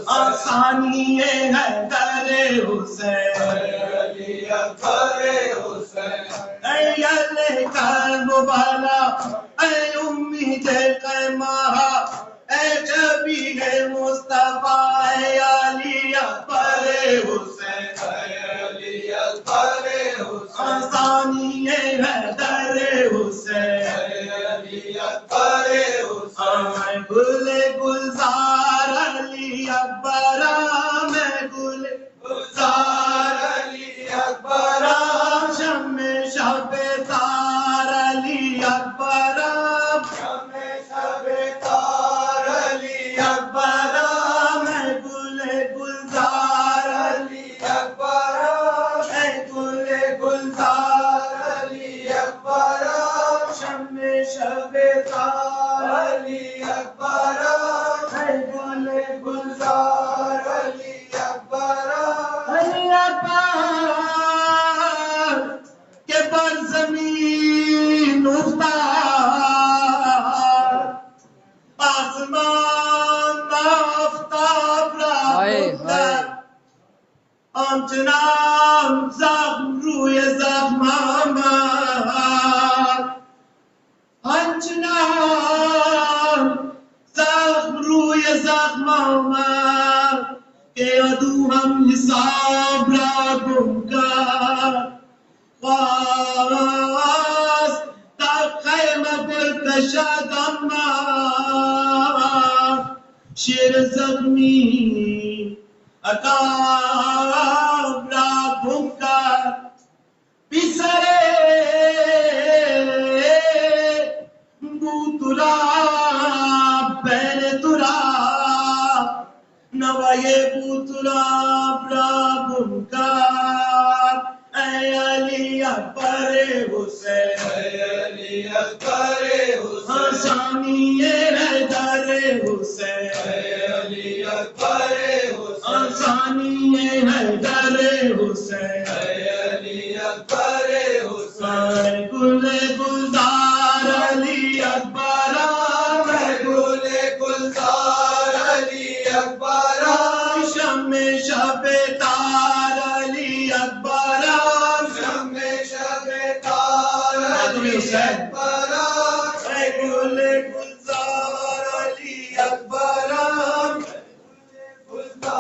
آسانی حیدر حسین اے علی کرب والا اے امید قیمہ اے شبیہ مصطفیٰ اے علی اکبر حسین آسانی حیدر حسین گل گلزار علی اکبر میں گل گلزار علی اکبر شم شب تار علی اکبر شم شب تار علی اکبر میں گل گلزار علی اکبر اے گل گلزار علی اکبر شم شب تار علی اکبر اے گل گلزار علی اکبر علی اکبر کے بر زمین افتاد آسمان آفتاب را بکر آنچنان زخم روی زخم آمد آنچنان زخم روی زخم آمد کہ عدو ہم حساب را گم کرد خواست در خیمه برکشد اما شیر زخمی عقاب را گم کرد پسر بوتراب بین تراب نوائے بوتراب را گم کرد اے علی اکبر حسین آسانی حیدر حسین آسانی حیدر حسین گل گلزار علی اکبر میں گل گلزار علی اکبر شم شب تار علی اکبر شم شب تار علی اکبر